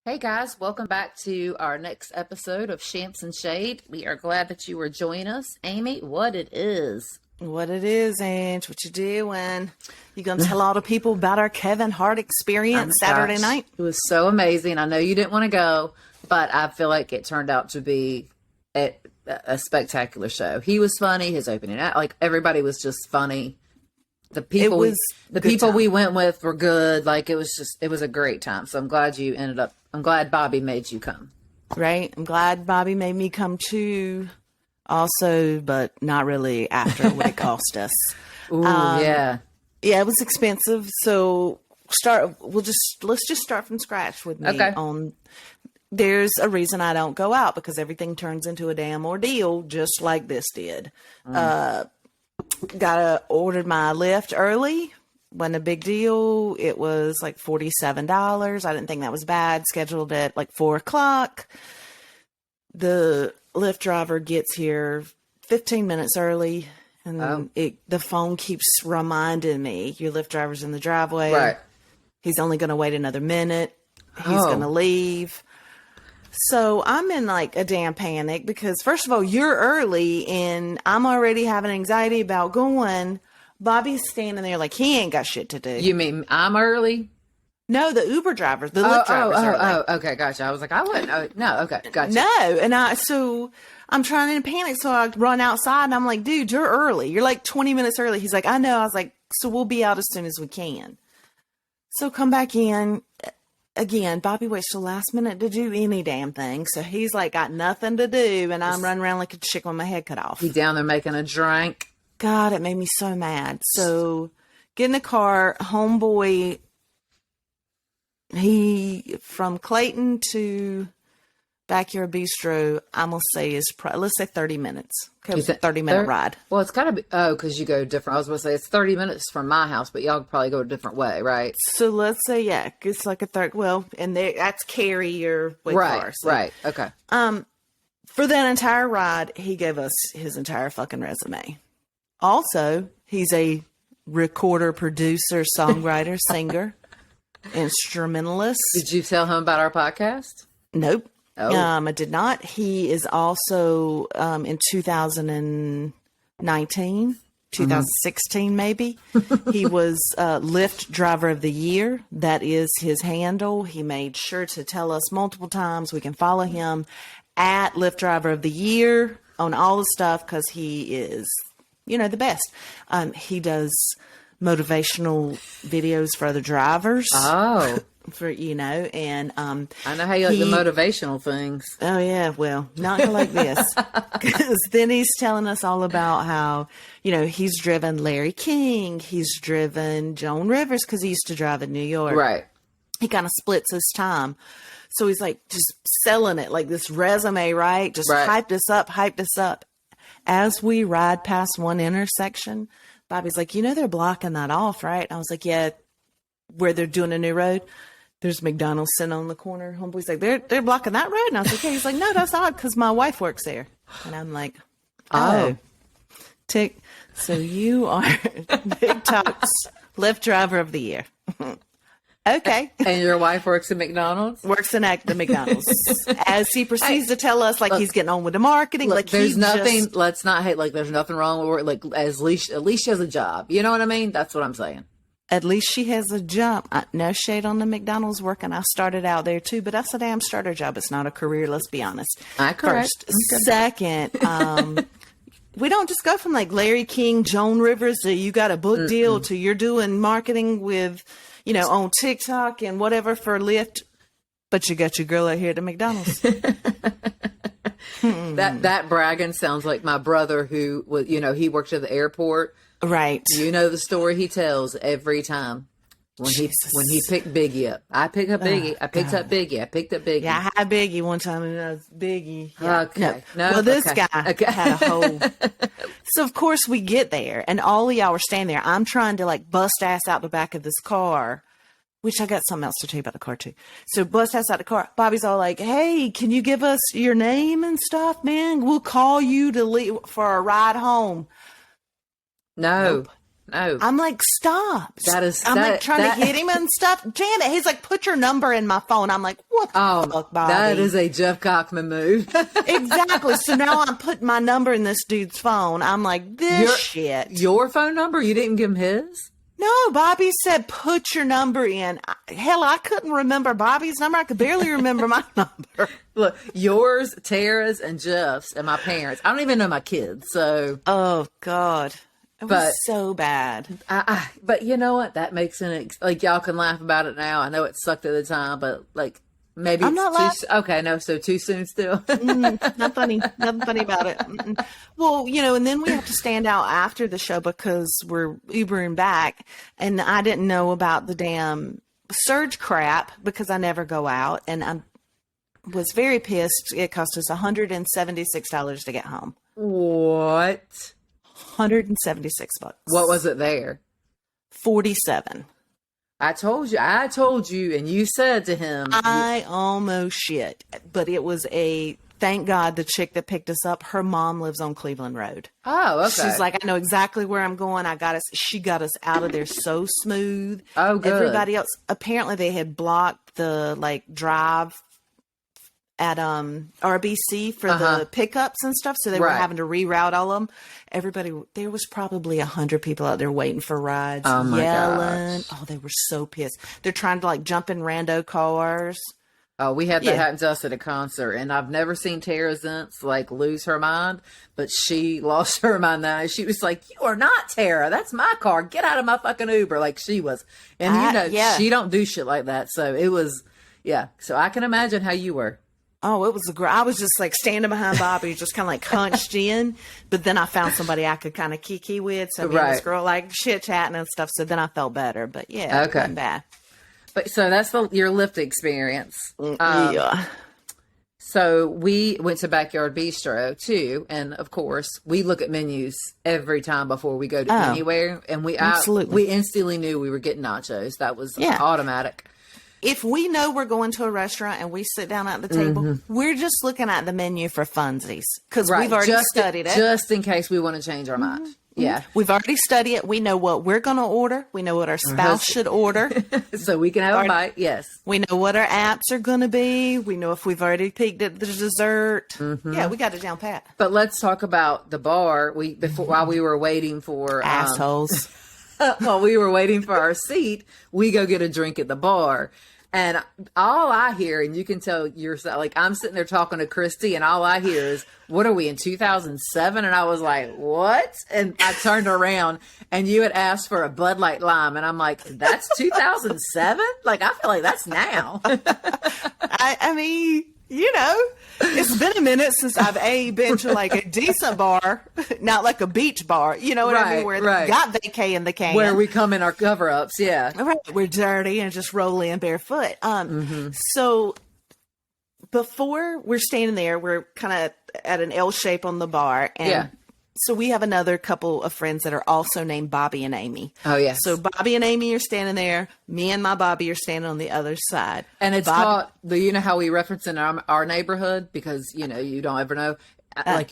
Hey guys, welcome back to our next episode of Shants and Shade. We are glad that you are joining us. Amy, what it is? What it is, Ange, what you doing? You gonna tell all the people about our Kevin Hart experience Saturday night? It was so amazing. I know you didn't want to go, but I feel like it turned out to be a spectacular show. He was funny, his opening act, like everybody was just funny. The people we went with were good. Like it was a great time. So I'm glad Bobby made you come. Right? I'm glad Bobby made me come too. Also, but not really after what it cost us. Ooh, yeah. Yeah, it was expensive. So let's just start from scratch with me. Okay. There's a reason I don't go out because everything turns into a damn ordeal, just like this did. Ordered my Lyft early. Wasn't a big deal. It was like $47. I didn't think that was bad. Scheduled at like 4:00. The Lyft driver gets here 15 minutes early, and the phone keeps reminding me, your Lyft driver's in the driveway. Right. He's only going to wait another minute. He's going to leave. So I'm in like a damn panic because first of all, you're early and I'm already having anxiety about going. Bobby's standing there like he ain't got shit to do. You mean I'm early? No, the Uber drivers, the Lyft drivers are early. Okay, gotcha. I was like, I wouldn't. No, okay, gotcha. No, and I'm trying to panic, so I run outside and I'm like, dude, you're early. You're like 20 minutes early. He's like, I know. I was like, so we'll be out as soon as we can. So come back in. Again, Bobby waits till last minute to do any damn thing. So he's like got nothing to do, and I'm running around like a chicken with my head cut off. He's down there making a drink. God, it made me so mad. So get in the car, homeboy. He from Clayton to Backyard Bistro, I'm gonna say is let's say 30 minutes. Okay, it's a 30-minute ride. Well, it's gotta be because you go different. I was gonna say it's 30 minutes from my house, but y'all probably go a different way, right? So let's say it's like a third. Well, and that's Cary or right, so, right, okay. For that entire ride, he gave us his entire fucking resume. Also, he's a recorder, producer, songwriter, singer, instrumentalist. Did you tell him about our podcast? Nope. Oh. I did not. He is also in 2019, 2016 maybe. He was Lyft Driver of the Year. That is his handle. He made sure to tell us multiple times we can follow him at Lyft Driver of the Year on all the stuff because he is, the best. He does motivational videos for other drivers. Oh. And I know how you like the motivational things. Oh yeah, well, not like this. Because then he's telling us all about how, he's driven Larry King, he's driven Joan Rivers because he used to drive in New York. Right. He kind of splits his time. So he's like just selling it like this resume, right? Just hyped us up. As we ride past one intersection, Bobby's like, they're blocking that off, right? And I was like, yeah, where they're doing a new road. There's McDonald's sitting on the corner. Homeboy's like, they're blocking that road. And I was like, yeah. He's like, no, that's odd because my wife works there. And I'm like, oh. Tik, so you are TikTok's Lyft Driver of the Year. Okay. And your wife works at McDonald's? Works in the McDonald's. As he proceeds to tell us, like, he's getting on with the marketing. Look, like, there's nothing, let's not hate, like, there's nothing wrong with it. Like, at least she has a job. You know what I mean? That's what I'm saying. At least she has a job. No shade on the McDonald's working. I started out there too, but that's a damn starter job. It's not a career. Let's be honest. Correct. First. Second, we don't just go from like Larry King, Joan Rivers, to you got a book deal to you're doing marketing with, on TikTok and whatever for Lyft, but you got your girl out here at the McDonald's. That bragging sounds like my brother who was, he worked at the airport. Right. You know the story he tells every time when he picked Biggie up. I picked up Biggie. I picked up Biggie. Yeah, I had Biggie one time and I was Biggie. Yeah. Okay. No. Well, this guy had a whole. So of course we get there and all of y'all were standing there. I'm trying to like bust ass out the back of this car, which I got something else to tell you about the car too. So bust ass out the car. Bobby's all like, hey, can you give us your name and stuff, man? We'll call you to leave for a ride home. No. No. I'm like, stop. I'm like trying to hit him and stuff. Damn it. He's like, put your number in my phone. I'm like, what the fuck, Bobby? That is a Jeff Cockman move. Exactly. So now I'm putting my number in this dude's phone. I'm like, shit. Your phone number? You didn't give him his? No, Bobby said, put your number in. Hell, I couldn't remember Bobby's number. I could barely remember my number. Look, yours, Tara's, and Jeff's, and my parents. I don't even know my kids, so. Oh, God. It was so bad. But you know what? That makes like, y'all can laugh about it now. I know it sucked at the time, but like, maybe I'm not laughing. Okay, no, so too soon still. Not funny. Nothing funny about it. Well, and then we have to stand out after the show because we're Ubering back, and I didn't know about the damn surge crap because I never go out, and I was very pissed. It cost us $176 to get home. What? $176. What was it there? 47. I told you, and you said to him, I almost shit, but it was thank God the chick that picked us up, her mom lives on Cleveland Road. Oh, okay. She's like, I know exactly where I'm going. She got us out of there so smooth. Oh, good. Everybody else, apparently they had blocked the drive at RBC for the pickups and stuff, so they were having to reroute all of them. There was probably 100 people out there waiting for rides, yelling. Gosh. Oh, they were so pissed. They're trying to jump in rando cars. Oh, we had that happen to us at a concert, and I've never seen Tara since lose her mind, but she lost her mind now. She was like, "You are not Tara. That's my car. Get out of my fucking Uber!" Like she was, and she don't do shit like that. So it was, So I can imagine how you were. Oh, it was I was just standing behind Bobby, just kind of hunched in. But then I found somebody I could kind of kiki with. So me and this girl chit chatting and stuff. So then I felt better. But it wasn't bad. But so that's your Lyft experience. Yeah. So we went to Backyard Bistro too, and of course we look at menus every time before we go to anywhere, and we instantly knew we were getting nachos. That was automatic. If we know we're going to a restaurant and we sit down at the table, we're just looking at the menu for funsies because we've already studied it. Just in case we want to change our mind. Yeah. We've already studied it. We know what we're going to order. We know what our spouse should order. So we can have a bite. Yes. We know what our apps are going to be. We know if we've already peeked at the dessert. Yeah, we got it down pat. But let's talk about the bar. While we were waiting for assholes. While we were waiting for our seat, we go get a drink at the bar. And all I hear, and you can tell yourself, I'm sitting there talking to Christy, and all I hear is, what are we, in 2007? And I was like, what? And I turned around, and you had asked for a Bud Light Lime. And I'm like, that's 2007? I feel like that's now. I mean, it's been a minute since I've been to a decent bar, not a beach bar, you know what I mean? Where they got vacay in the can. Where we come in our cover-ups, yeah. Right, we're dirty and just roll in barefoot. So before we're standing there, we're kind of at an L shape on the bar. And so we have another couple of friends that are also named Bobby and Amy. Oh, yes. So Bobby and Amy are standing there. Me and my Bobby are standing on the other side. And it's called, you know how we reference in our neighborhood? Because, you don't ever know.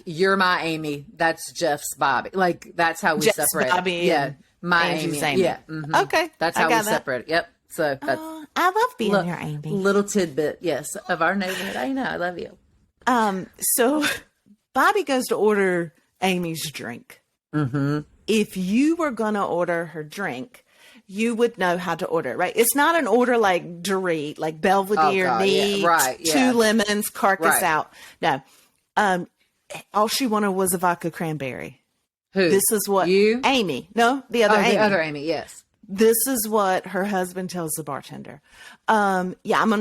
You're my Amy. That's Jeff's Bobby. That's how we Jeff's separate. Bobby. Yeah. My Amy. Yeah. Mm-hmm. Okay. That's how we separate it. Yep. So that's. I love being your Amy. Little tidbit, yes, of our neighborhood. I know. I love you. So Bobby goes to order Amy's drink. If you were going to order her drink, you would know how to order it, right? It's not an order like Dorit, like Belvedere, neat, 2 lemons, carcass out. No. All she wanted was a vodka cranberry. Who? This is what you? Amy. No, the other Amy. The other Amy, yes. This is what her husband tells the bartender. I'm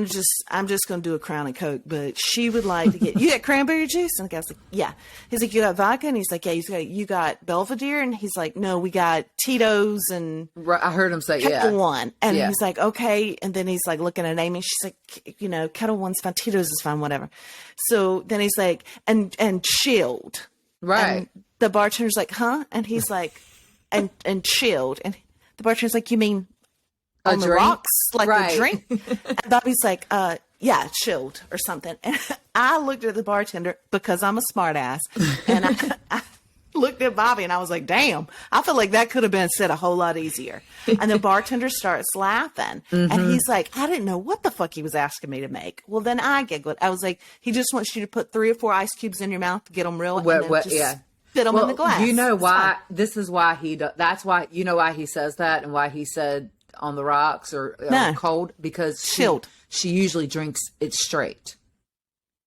just gonna do a Crown and Coke, but she would like to get you got cranberry juice, and the guy's like, yeah. He's like, you got vodka, and he's like, yeah. You got Belvedere, and he's like, no, we got Tito's, and I heard him say, Kettle One, and he's like, okay, and then he's like looking at Amy, and she's like, Kettle One's fine, Tito's is fine, whatever. So then he's like, and chilled, right? And the bartender's like, huh? And he's like, and chilled, and the bartender's like, you mean on the rocks, a drink? And Bobby's like, yeah, chilled or something. And I looked at the bartender because I'm a smart ass. And looked at Bobby and I was like, damn, I feel like that could have been said a whole lot easier. And the bartender starts laughing and he's like, I didn't know what the fuck he was asking me to make. Well, then I giggled. I was like, he just wants you to put 3 or 4 ice cubes in your mouth to get them real. And then just fit them in the glass. You know why? This is why he does. That's why, you know why he says that and why he said on the rocks or cold? Because she usually drinks it straight.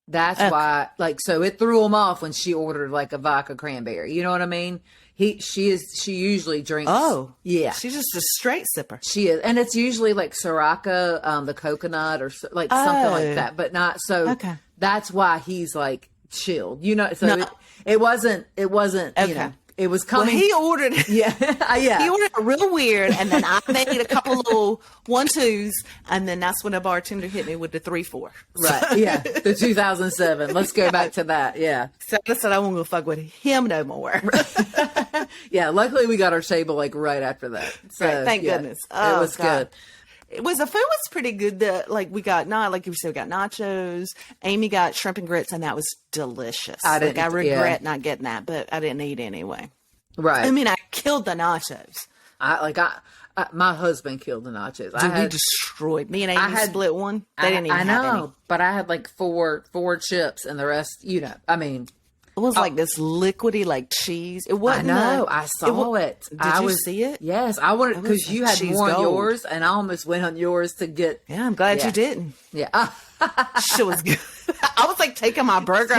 That's why, like, so it threw him off when she ordered like a vodka cranberry. You know what I mean? She usually drinks. Oh, yeah. She's just a straight sipper. She is, and it's usually like Sriracha, the coconut, or like something like that, but not so. Okay. That's why he's like chilled. You know, so it wasn't. You know. It was coming. Well, he ordered it. Yeah. He ordered it real weird. And then I made a couple little 1-2s. And then that's when a bartender hit me with the 3-4. Right. Yeah. The 2007. Let's go back to that. Yeah. So I said, I won't go fuck with him no more. Yeah. Luckily, we got our table like right after that. So right, thank goodness. It was good. The food was pretty good. We got like you said, we got nachos. Amy got shrimp and grits, and that was delicious. I regret not getting that, but I didn't eat anyway. Right. I mean, I killed the nachos. My husband killed the nachos. He destroyed me and Amy split one. They didn't even have any. But I had like four chips, and the rest, you know, I mean. It was like this liquidy, like cheese. It wasn't. I know. I saw it. Did you see it? Yes, I wanted because you had more on yours, and I almost went on yours to get. Yeah, I'm glad you didn't. Yeah, shit was good. I was like taking my burger,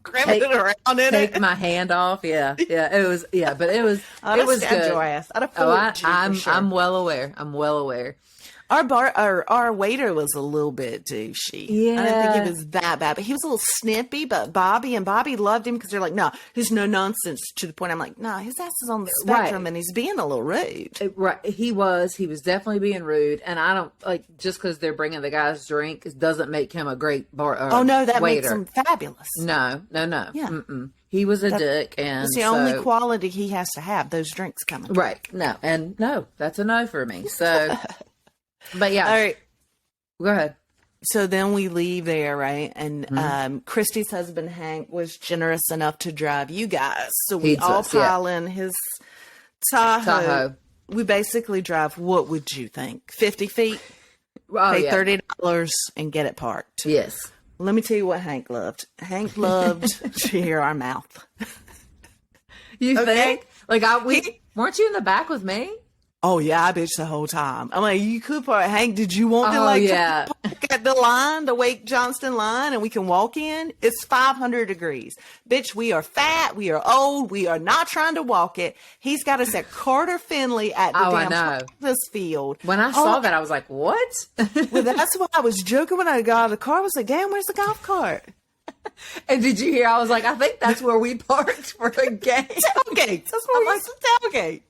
scrambling it around in it. Take my hand off. Yeah, it was. Yeah, but it was. It was good. Your ass. I'm well aware. I'm well aware. Our waiter was a little bit douchey. Yeah. I didn't think he was that bad, but he was a little snippy. But Bobby loved him because they're like, no, he's no nonsense to the point. I'm like, no, his ass is on the spectrum and he's being a little rude. Right. He was definitely being rude. And I don't like just because they're bringing the guy's drink doesn't make him a great bar. Oh no, that waiter. makes him fabulous. No. Yeah. Mm-mm. He was a dick, and it's the only quality he has to have. Those drinks coming. Right. No, that's a no for me. So. But yeah. All right. Go ahead. So then we leave there, right? And Christy's husband, Hank, was generous enough to drive you guys. So we all pile in his Tahoe. We basically drive, what would you think? 50 feet? Pay $30 and get it parked. Yes. Let me tell you what Hank loved. Hank loved to hear our mouth. You think? Like, weren't you in the back with me? Oh, yeah, I bitched the whole time. I'm like, you could park. Hank, did you want to park at the line, the Wake Johnston line, and we can walk in? It's 500 degrees. Bitch, we are fat. We are old. We are not trying to walk it. He's got us at Carter Finley at the damn practice field. When I saw that, I was like, what? Well, that's why I was joking when I got out of the car. I was like, damn, where's the golf cart? And did you hear? I was like, I think that's where we parked for a game. Tailgate. That's where we used to tailgate.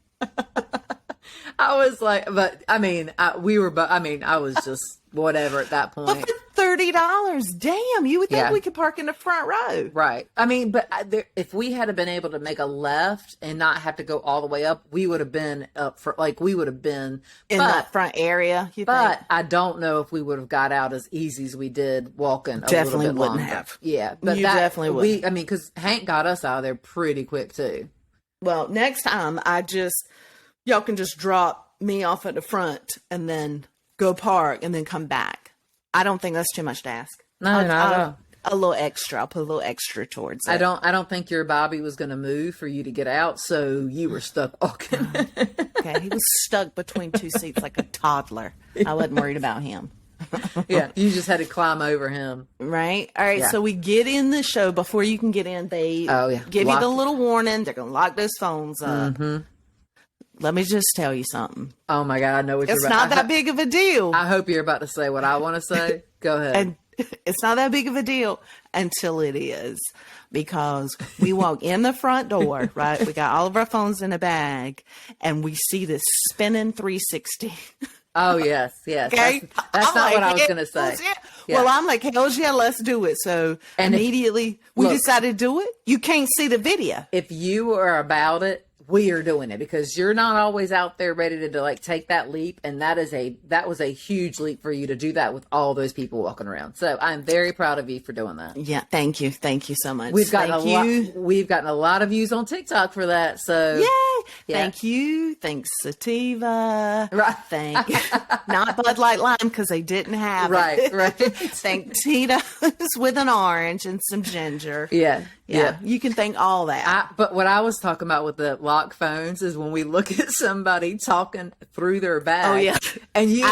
I was like, but I mean, I was just whatever at that point. But for $30, damn, you would think we could park in the front row. Right. I mean, but if we had been able to make a left and not have to go all the way up, we would have been up for, like, we would have been in that front area. But I don't know if we would have got out as easy as we did walking. Definitely a little bit wouldn't longer. have. Yeah. But you definitely would. I mean, because Hank got us out of there pretty quick too. Well, next time y'all can just drop me off at the front and then go park and then come back. I don't think that's too much to ask. No. A little extra. I'll put a little extra towards it. I don't think your Bobby was going to move for you to get out, so you were stuck walking. Okay, he was stuck between two seats like a toddler. I wasn't worried about him. Yeah, you just had to climb over him. Right? All right, so we get in the show. Before you can get in, they give you the little warning. They're going to lock those phones up. Mm-hmm. Let me just tell you something. Oh, my God, I know what you're about. It's not that big of a deal. I hope you're about to say what I want to say. Go ahead. And it's not that big of a deal until it is. Because we walk in the front door, right? We got all of our phones in a bag, and we see this spinning 360. Oh, yes. Okay? That's not what I was going to say. Yeah. Well, I'm like, hells yeah, let's do it. So immediately we decided to do it. You can't see the video. If you were about it, we are doing it, because you're not always out there ready to like take that leap. And that was a huge leap for you to do that with all those people walking around. So I'm very proud of you for doing that. Yeah. Thank you. Thank you so much. We've gotten a lot of views on TikTok for that. So yay. yeah. Thank you. Thanks, Sativa. Right. Thank not Bud Light Lime, because they didn't have it. Right. Thank Tito's with an orange and some ginger. Yeah. You can thank all that. But what I was talking about with the lock phones is when we look at somebody talking through their bag. Oh yeah. And you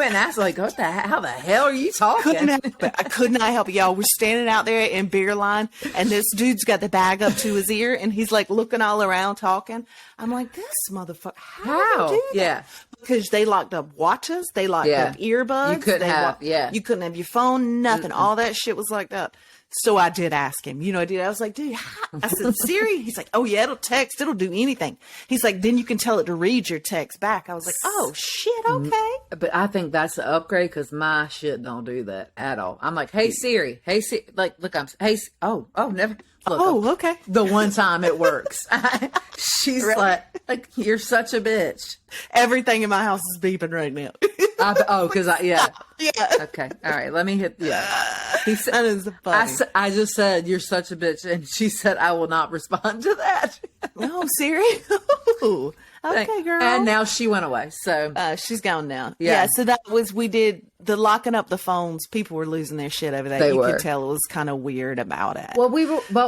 and I was like, how the hell are you talking? I could not help it. Y'all, we're standing out there in beer line, and this dude's got the bag up to his ear, and he's like looking all around talking. I'm like, this motherfucker, how do you do that? Yeah. Because they locked up watches, they locked up earbuds. You couldn't you couldn't have your phone, nothing. All that shit was locked up. So I did ask him, I was like, dude, I said, Siri? He's like, oh yeah, it'll text. It'll do anything. He's like, then you can tell it to read your text back. I was like, oh shit. Okay. But I think that's the upgrade, because my shit don't do that at all. I'm like, hey Siri, like, look, never. Look, okay. The one time it works. She's like, you're such a bitch. Everything in my house is beeping right now. Yeah. Yeah. Okay. All right. Let me hit. Yeah. He said, that is funny. I just said, you're such a bitch. And she said, I will not respond to that. No, Siri. Okay, girl. And now she went away. So she's gone now. Yeah. So we did the locking up the phones. People were losing their shit over that. They were. Could tell it was kind of weird about it. Well,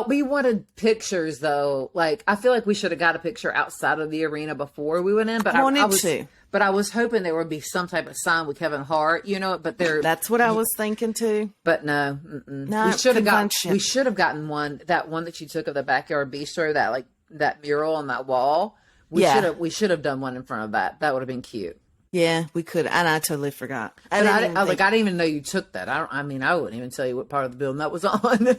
we wanted pictures though. Like, I feel like we should have got a picture outside of the arena before we went in, but I was hoping there would be some type of sign with Kevin Hart, but that's what I was thinking too. But no, no, we should have gotten one that you took of the Backyard Bistro, that mural on that wall. We should have done one in front of that. That would have been cute. Yeah, we could, and I totally forgot. I didn't even know you took that. I wouldn't even tell you what part of the building that was on.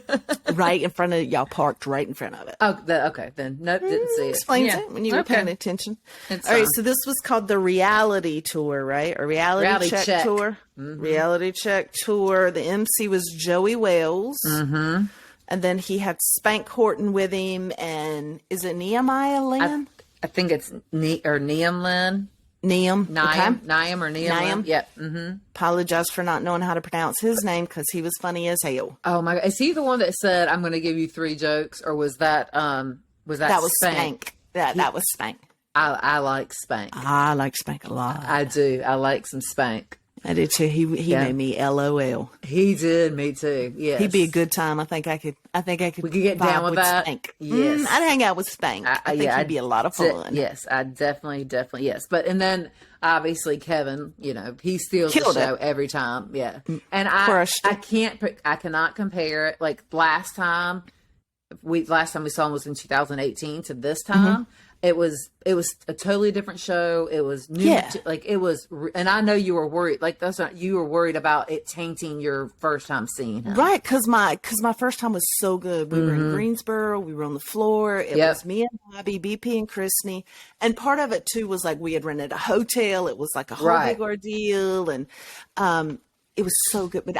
Right in front of y'all, parked right in front of it. Oh, okay, then nope, didn't see it. Explains it when you were paying attention. All right, so this was called the Reality Tour, right? Or Reality Check Tour. Mm-hmm. Reality Check Tour. The MC was Joey Wales. Mm-hmm. And then he had Spank Horton with him, and is it Nehemiah Lynn? I think it's Neam Lynn. Niam or Niam. Yep. Mm-hmm. Apologize for not knowing how to pronounce his name, because he was funny as hell. Oh my God. Is he the one that said, I'm going to give you 3 jokes? Or was that Spank? That was Spank. I like Spank. I like Spank a lot. I do. I like some Spank. I did too. He made me LOL. He did. Me too. Yes. He'd be a good time. I think I could. We could get down with that. Spank. Yes. I'd hang out with Spank. I think he'd be a lot of fun. Yes, I definitely yes. And then obviously Kevin, he steals the show every time. Yeah. And I cannot compare it. Like last time we saw him was in 2018 to this time. Mm-hmm. It was a totally different show. It was new. Yeah. And I know you were worried. Like you were worried about it tainting your first time seeing him. Right. Cause my first time was so good. We were in Greensboro. We were on the floor. It was me and Bobby, BP and Chrisney. And part of it too was like, we had rented a hotel. It was like a whole big ordeal. And, it was so good, but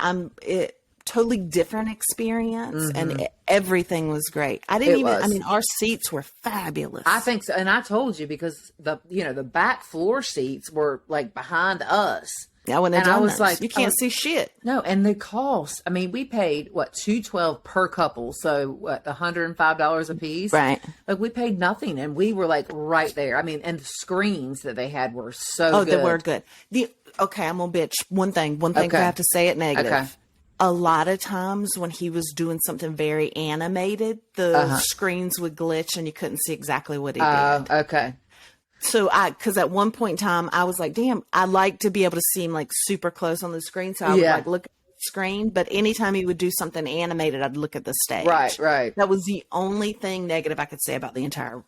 totally different experience, and everything was great. Our seats were fabulous. I think so. And I told you, because the back floor seats were like behind us. I wouldn't have done that. You can't see shit. No, and the cost. I mean, we paid $212 per couple, so $105 a piece. Right. Like we paid nothing, and we were like right there. I mean, and the screens that they had were so good. They were good. I'm gonna bitch. One thing I have to say it negative. Okay. A lot of times when he was doing something very animated, the screens would glitch and you couldn't see exactly what he did. Okay. So because at one point in time, I was like, damn, I like to be able to see him like super close on the screen. So I would like look at the screen, but anytime he would do something animated, I'd look at the stage. Right. That was the only thing negative I could say about the entire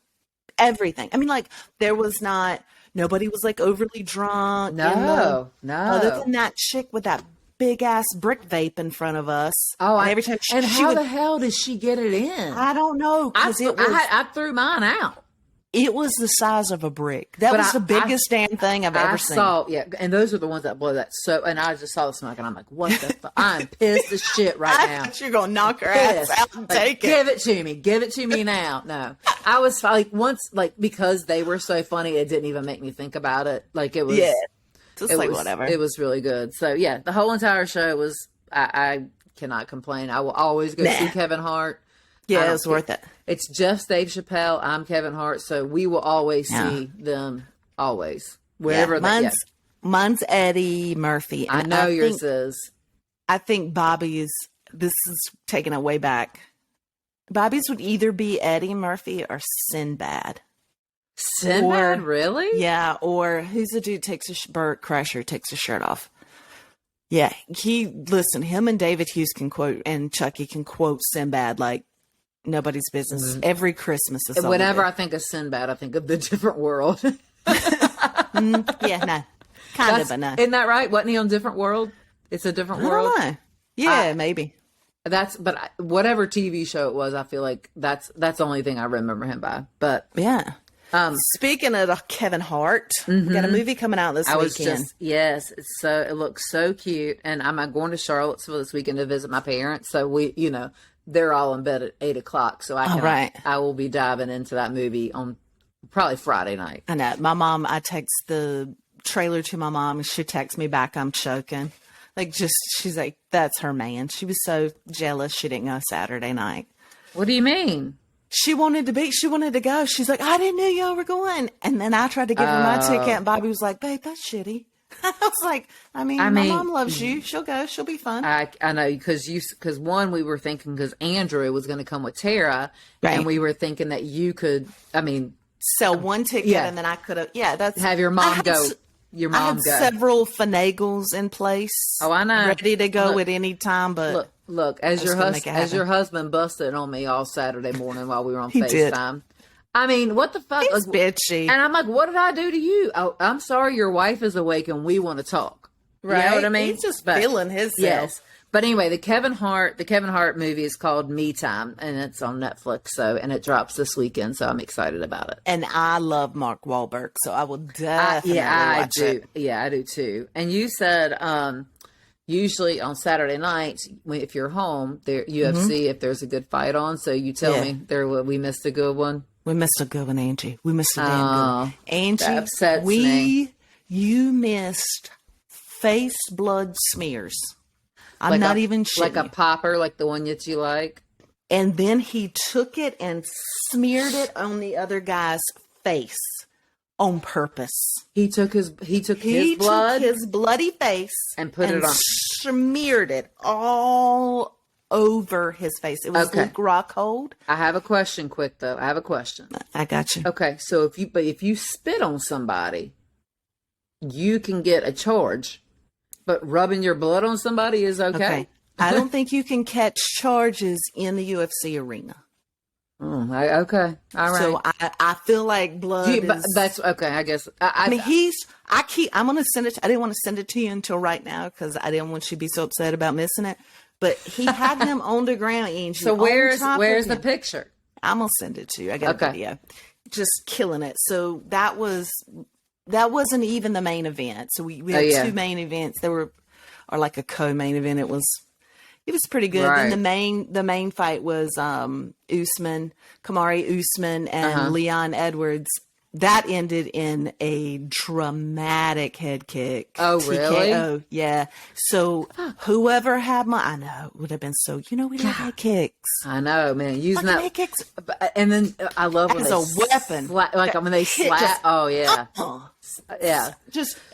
everything. I mean, like nobody was like overly drunk. No. Other than that chick with that big ass brick vape in front of us. Oh, and every time how the hell did she get it in? I don't know. I threw mine out. It was the size of a brick. That was the biggest damn thing I've ever seen. And those are the ones that blow that so. And I just saw the smoke, and I'm like, "What the fuck?" I'm pissed as shit right now. I thought you're gonna knock her ass out and take it. Give it to me now. No, I was like because they were so funny, it didn't even make me think about it. Like it was, whatever. It was really good. So yeah, the whole entire show was. I cannot complain. I will always go see Kevin Hart. Yeah, it was worth it. It's just Dave Chappelle. I'm Kevin Hart, so we will always see them. Always, wherever mine's Eddie Murphy. I know yours is. I think Bobby's. This is taking it way back. Bobby's would either be Eddie Murphy or Sinbad. Sinbad, really? Yeah. Or who's the dude Burt Kreischer takes his shirt off? Yeah, him and David Hughes can quote, and Chucky can quote Sinbad like nobody's business. Every Christmas is whenever I think of Sinbad, I think of The Different World. Yeah, no. Kind of, but no. Isn't that right? Wasn't he on Different World? It's a Different World? I don't know. Yeah, maybe. Whatever TV show it was, I feel like that's the only thing I remember him by. But yeah. Speaking of Kevin Hart, we got a movie coming out this weekend. Yes, it looks so cute, and I'm going to Charlottesville this weekend to visit my parents. So they're all in bed at 8:00, so I will be diving into that movie on probably Friday night. I know. My mom, I text the trailer to my mom, and she texts me back, I'm choking. She's like, that's her man. She was so jealous she didn't go Saturday night. What do you mean? She wanted to go. She's like, I didn't know y'all were going. And then I tried to give her my ticket, and Bobby was like, babe, that's shitty. I was like, my mom loves you. She'll go. She'll be fun. I know, because one, we were thinking, because Andrew was going to come with Tara, and we were thinking that you could, sell one ticket, and then I could have, have your mom go. Your mom go. Several finagles in place. Oh, I know. Ready to go at any time, but look, as your husband busted on me all Saturday morning while we were on FaceTime. What the fuck? He's bitchy. And I'm like, what did I do to you? Oh, I'm sorry, your wife is awake and we want to talk. Right? You know what I mean? He's just feeling himself. Yes. But anyway, the Kevin Hart movie is called Me Time, and it's on Netflix. And it drops this weekend, so I'm excited about it. And I love Mark Wahlberg, so I will definitely watch it. Yeah, I do too. And you said usually on Saturday nights, if you're home, there UFC, if there's a good fight on, so you tell me we missed a good one. We missed a good one, Angie. We missed a damn good one. Angie, that upsets me. You missed face blood smears. I'm not even shitting. Like a popper, like the one that you like. And then he took it and smeared it on the other guy's face on purpose. He took his bloody face and put it on, smeared it all over his face. It was Luke Rockhold. I have a question, quick though. I have a question. I got you. Okay, so if you spit on somebody, you can get a charge. But rubbing your blood on somebody is okay. I don't think you can catch charges in the UFC arena. Okay. All right. So I feel like blood but that's okay, I guess. I'm going to send it. I didn't want to send it to you until right now because I didn't want you to be so upset about missing it. But he had him on the ground, Angie. So where's the picture? I'm going to send it to you. I got a video. Just killing it. So that wasn't even the main event. So we had two main events. There were like a co-main event. It was pretty good. Right. Then the main fight was Kamari Usman and Leon Edwards. That ended in a dramatic head kick. Oh, really? TKO. Yeah. So whoever had I know, it would have been so, we love head kicks. I know, man. Using that head kicks. And then I love when they a weapon. When they slap. Oh, yeah. Yeah.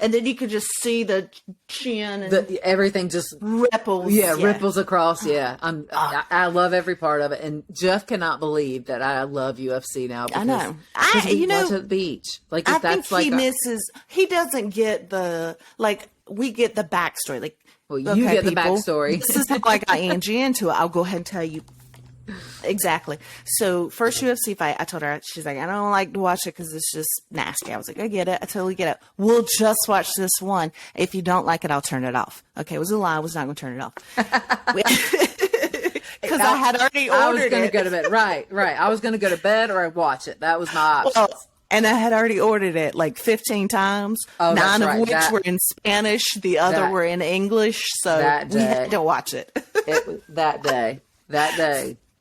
And then you could just see the chin and everything just ripples. Yeah, ripples across. Yeah. I love every part of it. And Jeff cannot believe that I love UFC now. I know. Watch at the beach. Like, if I think he doesn't get we get the backstory. You get the backstory. This is how I got Angie into it. I'll go ahead and tell you. Exactly. So first UFC fight, I told her, she's like, I don't like to watch it because it's just nasty. I was like, I get it. I totally get it. We'll just watch this one. If you don't like it, I'll turn it off. Okay, it was a lie. I was not going to turn it off. because I had already ordered it. I was going to go to bed. Right. I was going to go to bed or I'd watch it. That was my option. Well, and I had already ordered it like 15 times, 9 of which were in Spanish, the other were in English. So we had to watch it. It was that day.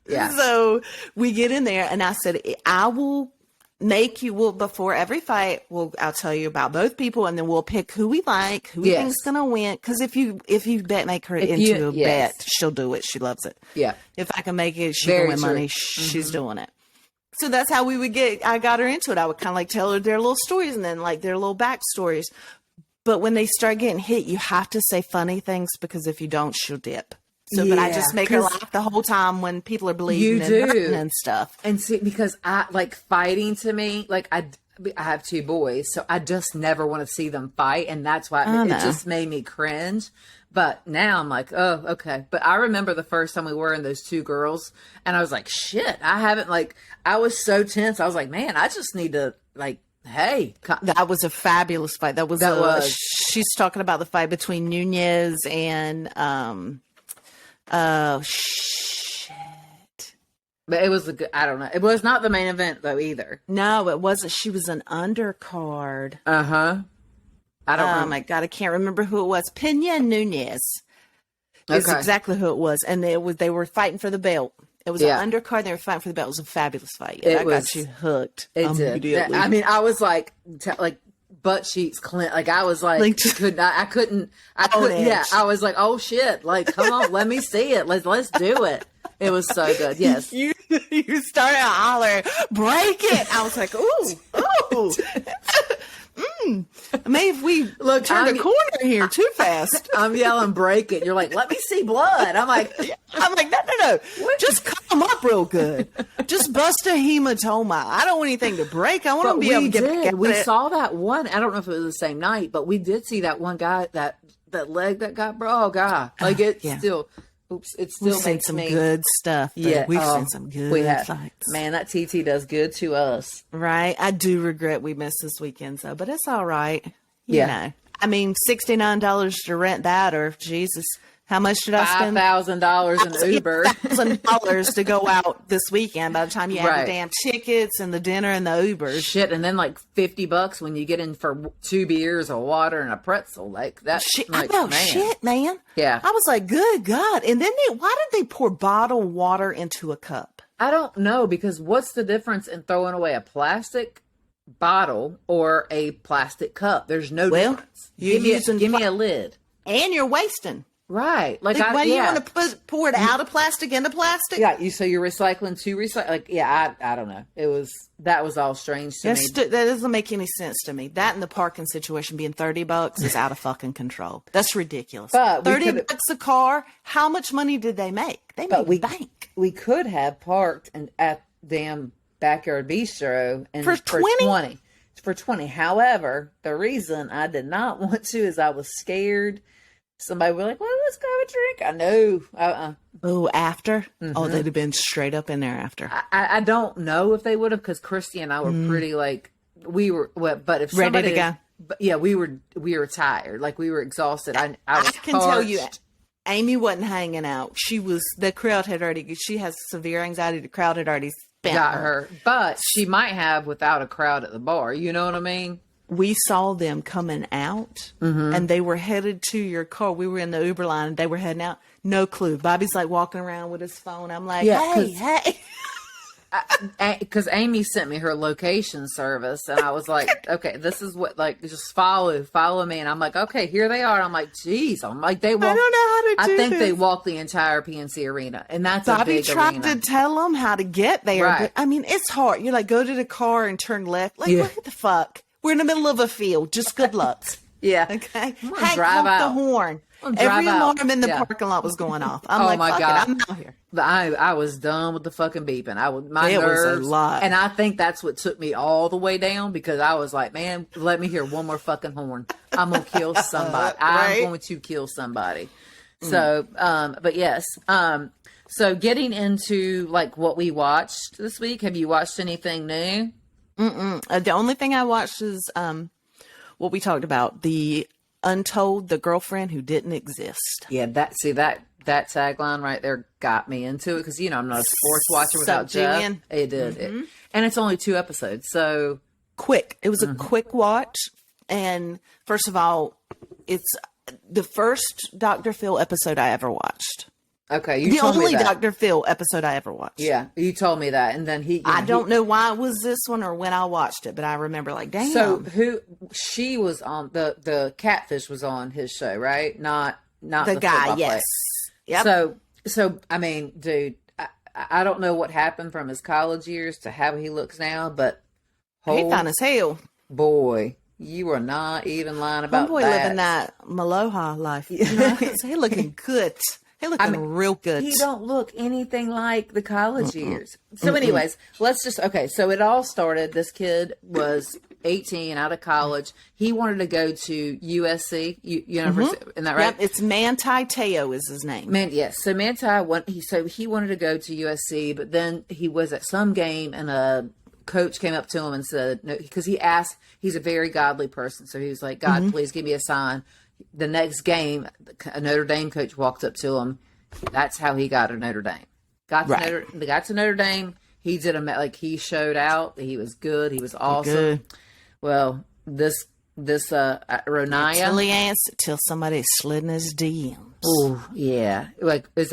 Yeah. So we get in there and I said, I will make you, before every fight, I'll tell you about both people and then we'll pick who we like, who we think's going to win. Because if you make her into a bet, she'll do it. She loves it. Yeah. If I can make it, she can win money. She's doing it. So that's how I got her into it. I would kind of like tell her their little stories and then like their little backstories. But when they start getting hit, you have to say funny things because if you don't, she'll dip. So, but I just make her laugh the whole time when people are bleeding and stuff. And see, because I like fighting to me, like I have 2 boys, so I just never want to see them fight. And that's why it just made me cringe. But now I'm like, oh, okay. But I remember the first time we were in those 2 girls and I was like, shit, I was so tense. I was like, man, I just need to like, hey. That was a fabulous fight. That was. She's talking about the fight between Nunez and, oh, shit. But it was I don't know. It was not the main event though either. No, it wasn't. She was an undercard. Uh-huh. I don't Oh my God, I can't remember who it was. Pena Nunez is exactly who it was. And they were fighting for the belt. It was an undercard. They were fighting for the belt. It was a fabulous fight. That got you hooked. It did. I mean, I was like butt cheeks clenched. Like I was like I couldn't. Yeah, I was like, oh shit! Like, come on, let me see it. Let's do it. It was so good. Yes, you started hollering, break it. I was like, ooh. Maybe if we turned a corner here too fast. I'm yelling, break it. You're like, let me see blood. I'm like, no. Just cut them up real good. Just bust a hematoma. I don't want anything to break. I want to be able to get back at it. We saw that one. I don't know if it was the same night, but we did see that one guy, that leg that got broke. Oh, God. Like, still... Oops, it still makes some good stuff. Yeah, we've seen some good fights. Man, that TT does good to us. Right. I do regret we missed this weekend, though, but it's all right. You know. I mean, $69 to rent that, or Jesus, how much did I spend? $5,000 in Uber. $1,000 to go out this weekend by the time you have the damn tickets and the dinner and the Uber. Shit, and then like $50 when you get in for 2 beers, a water, and a pretzel. Like that. Shit, like, I know, shit, man. Yeah. I was like, good God. And then why did they pour bottled water into a cup? I don't know, because what's the difference in throwing away a plastic bottle or a plastic cup? There's no difference. Give me a lid. And you're wasting. Right. Like why do you want to pour it out of plastic into plastic? Yeah. So you're recycling to recycle. Like, I don't know. That was all strange to me. That doesn't make any sense to me. That and the parking situation being $30 is out of fucking control. That's ridiculous. But $30 a car. How much money did they make? They made bank. We could have parked at damn Backyard Bistro and for 20. For 20. However, the reason I did not want to is I was scared. Somebody would be like, well, let's go have a drink. I know. Oh, after? Mm-hmm. Oh, they'd have been straight up in there after. I don't know if they would have, because Christy and I were pretty like, we were, but if ready to go. But yeah, we were I like we were exhausted. I can tell you, Amy wasn't hanging out. The crowd had already, she has severe anxiety. The crowd had already got her. But she might have without a crowd at the bar. You know what I mean? We saw them coming out and they were headed to your car. We were in the Uber line and they were heading out. No clue. Bobby's like walking around with his phone. I'm like, hey. Because Amy sent me her location service and I was like, okay, this is what, like, just follow me. And I'm like, okay, here they are. And I'm like, geez. I'm like, I don't know how to do this. They walked the entire PNC arena. And that's Bobby a big tried arena. to tell them how to get there. Right. But, I mean, it's hard. You're like, go to the car and turn left. Like, what the fuck? We're in the middle of a field. Just good luck. Yeah. Okay. Hank honked the horn. Every alarm in the parking lot was going off. I'm like, fuck it, I'm out here. I was done with the fucking beeping. My nerves. Was a lot. And I think that's what took me all the way down, because I was like, man, let me hear one more fucking horn. I'm going to kill somebody. I'm going to kill somebody. So, but yes. So getting into like what we watched this week, have you watched anything new? The only thing I watched is what we talked about, the Untold, the girlfriend who didn't exist. Yeah, that that tagline right there got me into it because, you know, I'm not a sports watcher without Jeff. It did. And it's only 2 episodes. So quick. It was a quick watch. And first of all, it's the first Dr. Phil episode I ever watched. Okay. The only Dr. Phil episode I ever watched. Yeah. You told me that. And then I don't know why it was this one or when I watched it, but I remember like, damn. So she was on, the catfish was on his show, right? Not the guy. Yes. Yep. So, I mean, dude, I don't know what happened from his college years to how he looks now, but he fine as hell. Boy, you are not even lying about Homeboy that. living that Aloha life. You know? He looking good. He looking real good. He don't look anything like the college years. So anyways, so it all started, this kid was 18, out of college. He wanted to go to USC, University, isn't that right? Yep, it's Manti Te'o is his name. Yes. So Manti, he wanted to go to USC, but then he was at some game and a coach came up to him and said, no, because he's a very godly person. So he was like, God, please give me a sign. The next game, a Notre Dame coach walked up to him. That's how he got to Notre Dame. Got to Notre Dame. He did he showed out. He was good. He was awesome. Good. Well, this Ronaya till somebody slid in his DMs. Oh yeah, like is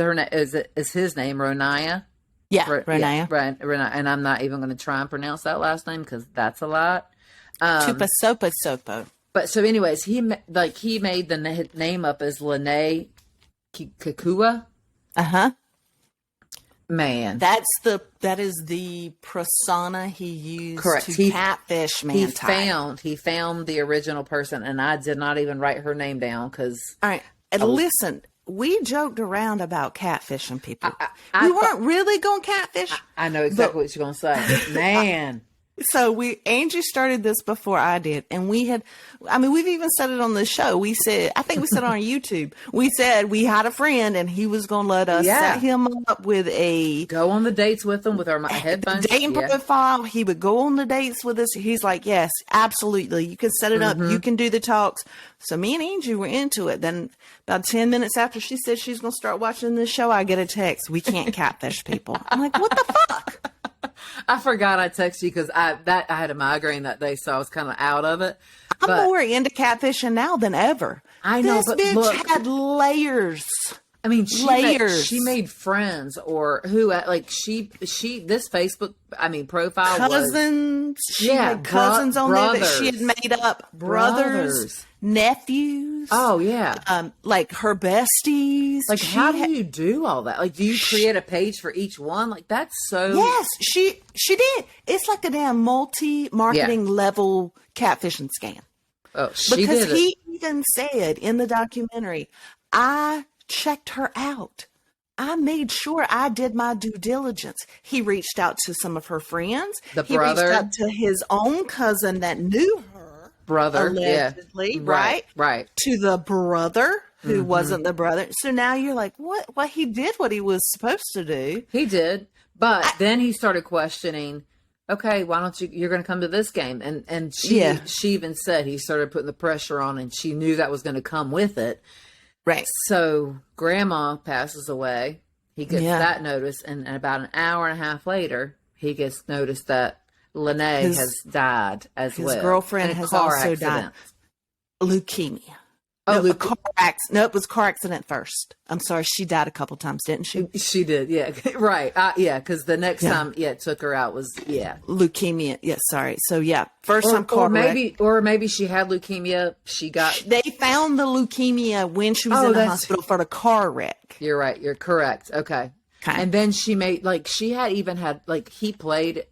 his name Ronaya? Yeah, Ronaya. Right, Ronaya. And I'm not even going to try and pronounce that last name because that's a lot. Tupa Sopo. But so, anyways, he made the name up as Lene Kikua. Man, that is the persona he used correct. To catfish Manti. He found the original person, and I did not even write her name down because. All right, and listen, we joked around about catfishing people. We weren't really going catfish. I know exactly what you're going to say, man. So Angie started this before I did. And we've even said it on the show. I think we said it on YouTube. We said we had a friend and he was going to let us set him up with go on the dates with him with our headphones. Dating profile. He would go on the dates with us. He's like, yes, absolutely. You can set it up. You can do the talks. So me and Angie were into it. Then about 10 minutes after she said she's going to start watching this show, I get a text. We can't catfish people. I'm like, what the fuck? I forgot I texted you because I had a migraine that day, so I was kind of out of it. I'm more into catfishing now than ever. I know, this but bitch look, had layers. I mean, layers. She made friends, or who this Facebook, profile cousins. She had cousins on there that she had made up. Brothers, nephews. Oh yeah, like her besties. Like, how do you do all that? Like, do you create a page for each one? Like, that's so. Yes, she did. It's like a damn multi-marketing level catfishing scam. Oh, she because did it. He even said in the documentary, I checked her out. I made sure I did my due diligence. He reached out to some of her friends. He reached out to his own cousin that knew her. Brother, allegedly, right? To the brother who wasn't the brother. So now you're like, what? Well, he did what he was supposed to do. He did. But then he started questioning, okay, why don't you're going to come to this game? And she even said he started putting the pressure on, and she knew that was going to come with it. Right. So grandma passes away. He gets that notice. And about an hour and a half later, he gets notice that Lene has died as well. His girlfriend has also died. Leukemia. It was car accident first. I'm sorry. She died a couple times, didn't she? She did. Yeah. Right. Because the next time it took her out was, leukemia. Yeah. Sorry. So first time car wreck. Or maybe she had leukemia. They found the leukemia when she was in the hospital for the car wreck. You're right. You're correct. Okay. And then she made, he played,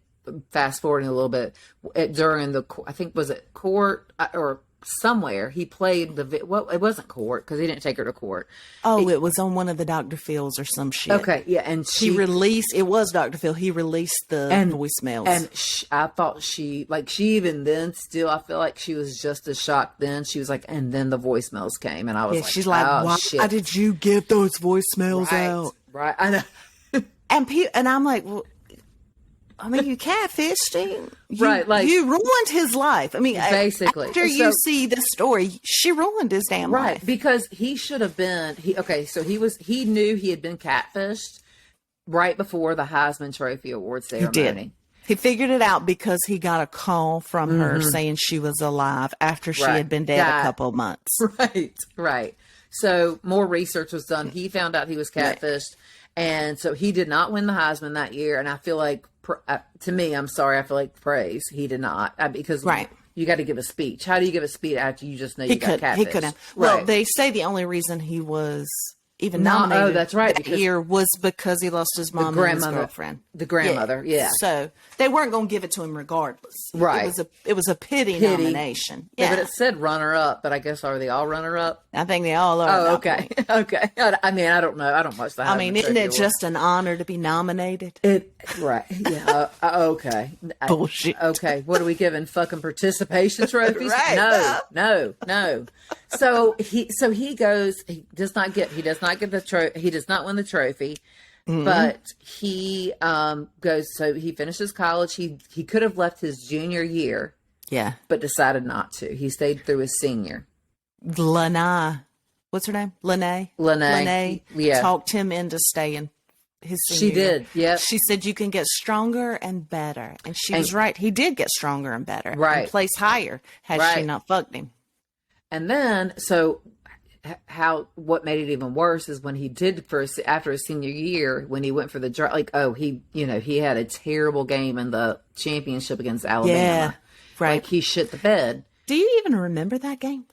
fast forwarding a little bit, during the, I think, was it court or somewhere he played it wasn't court because he didn't take her to court. It was on one of the Dr. Phil's or some shit. Okay, yeah, and it was Dr. Phil. He released the voicemails, and I thought she even then still, I feel like she was just as shocked then. She was like, and then the voicemails came, and I was she's like, why did you give those voicemails out? Right, I know. And I'm like, well, I mean, you catfished him. Right, like- you ruined his life. I mean, Basically. after you see this story, she ruined his damn Right, life. because he should have been, he knew he had been catfished right before the Heisman Trophy Award ceremony. He did. He figured it out because he got a call from her saying she was alive after she had been dead a couple of months. Right. So more research was done. He found out he was catfished. And so he did not win the Heisman that year. And I feel like, to me, I'm sorry, I feel like praise. He did not. Because you got to give a speech. How do you give a speech after you just know you got catfished? He couldn't. Well, they say the only reason he was even nominated that year was because he lost his mom and his girlfriend. The grandmother, yeah. So they weren't going to give it to him regardless. Right. It was a pity nomination. Yeah, but it said runner-up, but I guess are they all runner-up? I think they all are. Oh, okay. Okay. I mean, I don't know. I don't watch the Heisman. I mean, isn't it just an honor to be nominated? Right. Yeah. Okay. Bullshit. Okay. What are we giving? Fucking participation trophies? Right. No. So he goes. He does not get the trophy. He does not win the trophy. But he goes. So he finishes college. He could have left his junior year. Yeah. But decided not to. He stayed through his senior. Lene. What's her name? Lene. Yeah. Talked him into staying. His senior she did. Yeah. She said you can get stronger and better, and she was right. He did get stronger and better. Right. And place higher had she not fucked him. And then, so what made it even worse is when he did after his senior year, when he went for the draft, he had a terrible game in the championship against Alabama. Yeah. Right. Like he shit the bed. Do you even remember that game?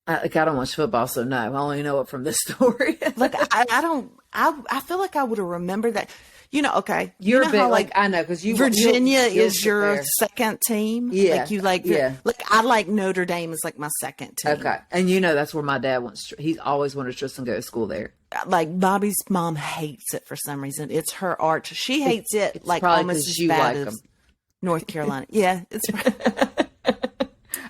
I don't watch football, so no. I only know it from this story. Like I don't. I feel like I would have remembered that. Okay. You're big, how, I know because Virginia is your second team. Yeah. I like Notre Dame is like my second team. Okay, and that's where my dad wants. He's always wanted Tristan to go to school there. Like Bobby's mom hates it for some reason. It's her arch. She hates it it's like almost as bad as North Carolina. Yeah, it's.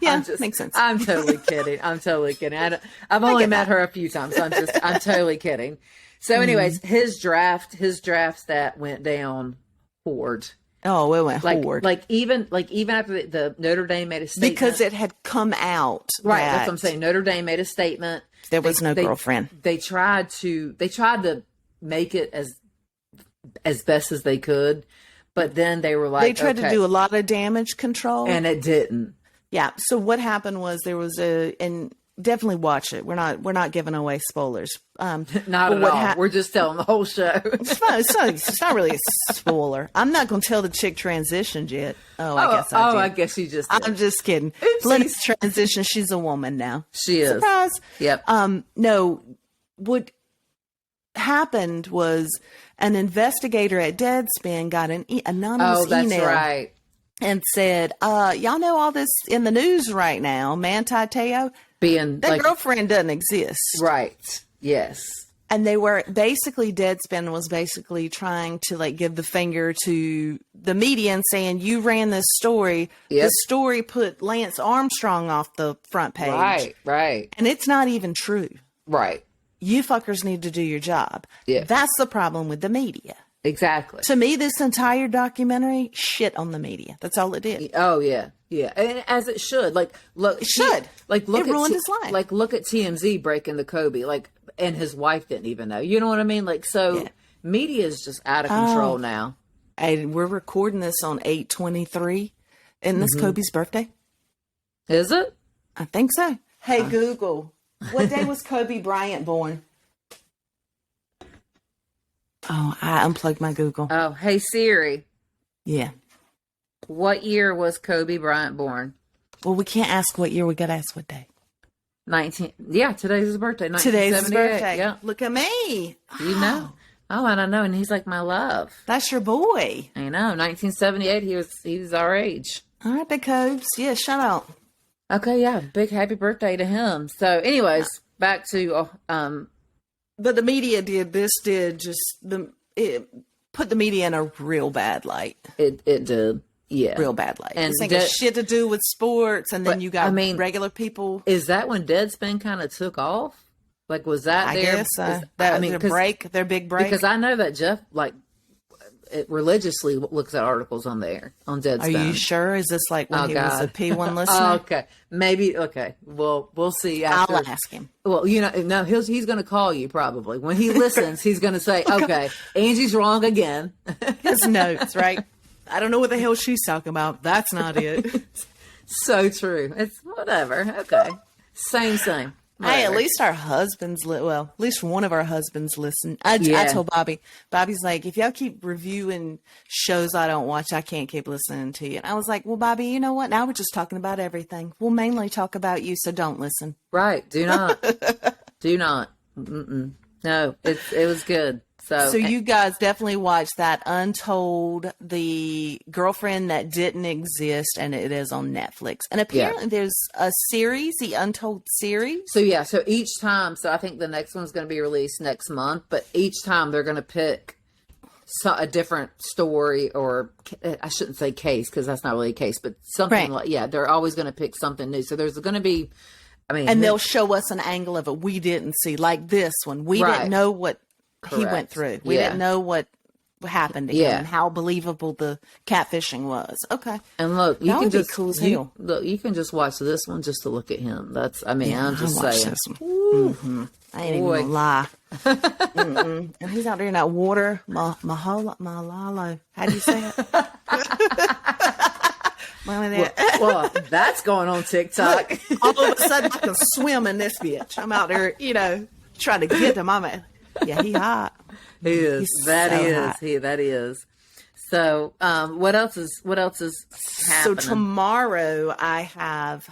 Yeah, makes sense. I'm totally kidding. I've only met her a few times. So I'm totally kidding. So anyways, his drafts that went down hard. Oh, it went hard. Like even after the Notre Dame made a statement. Because it had come out. Right. That's what I'm saying. Notre Dame made a statement. There was no girlfriend. They tried to make it as best as they could. But then they were like, they tried to do a lot of damage control. And it didn't. Yeah. So what happened was there was and definitely watch it. We're not giving away spoilers. Not at all. We're just telling the whole show. It's not really a spoiler. I'm not going to tell the chick transitioned yet. I guess you just did. I'm just kidding. Let's transition. She's a woman now. She is. Surprise. Yep. No, what happened was an investigator at Deadspin got an anonymous email. Oh, that's right. And said, y'all know all this in the news right now, Manti Te'o? That girlfriend doesn't exist. Right. Yes. And they were Deadspin was basically trying to give the finger to the media and saying, you ran this story. Yep. The story put Lance Armstrong off the front page. Right. And it's not even true. Right. You fuckers need to do your job. Yeah. That's the problem with the media. Exactly. To me, this entire documentary shit on the media. That's all it did. Oh yeah, and as it should. Look, it should. Look, it ruined his life. Look at TMZ breaking the Kobe. And his wife didn't even know. You know what I mean? Media is just out of control now. And we're recording this on 8/23, and this Kobe's birthday. Is it? I think so. Hey Google, what day was Kobe Bryant born? Oh, I unplugged my Google. Oh, hey Siri. Yeah. What year was Kobe Bryant born? Well, we can't ask what year. We got to ask what day. Today's his birthday. Today's his birthday. Yeah. Look at me. You know. Oh, and I know. And he's like my love. That's your boy. I know. 1978. He was our age. All right, big Cobes. Yeah, shout out. Okay, yeah. Big happy birthday to him. So, anyways, back to But the media it put the media in a real bad light. It did. Yeah. Real bad light. And this ain't shit to do with sports, and then you got regular people. Is that when Deadspin kind of took off? Was that I guess their big break? Because I know that Jeff, religiously looks at articles on there on Deadspin. Are you sure? Is this like when he was a P1 listener? Oh, okay, maybe. Okay, well, we'll see. After. I'll ask him. Well, no, he's going to call you probably when he listens. He's going to say, "Okay, Angie's wrong again." His notes, right? I don't know what the hell she's talking about. That's not it. So true. It's whatever. Okay, same. Whatever. Hey, at least our husbands, at least one of our husbands listen. I told Bobby's like, if y'all keep reviewing shows I don't watch, I can't keep listening to you. And I was like, well, Bobby, you know what? Now we're just talking about everything. We'll mainly talk about you, so don't listen. Right. Do not. Do not. Mm-mm. No, it was good. So you guys definitely watched that Untold, the girlfriend that didn't exist, and it is on Netflix. And apparently there's a series, the Untold series. So each time, I think the next one's going to be released next month, but each time they're going to pick a different story, or I shouldn't say case because that's not really a case, but something they're always going to pick something new. So there's going to be, and they'll show us an angle of it we didn't see, like this one. We didn't know what he went through. We didn't know what happened to him and how believable the catfishing was. Okay. And look, you can just you can just watch this one just to look at him. That's I'm just saying. I ain't even gonna lie. And he's out there in that water. Mahalo. How do you say it? Well, that's going on TikTok. Look, all of a sudden I can swim in this bitch. I'm out there, trying to get to my man. Yeah, he hot. He is. That is. So, what else is happening? So tomorrow I have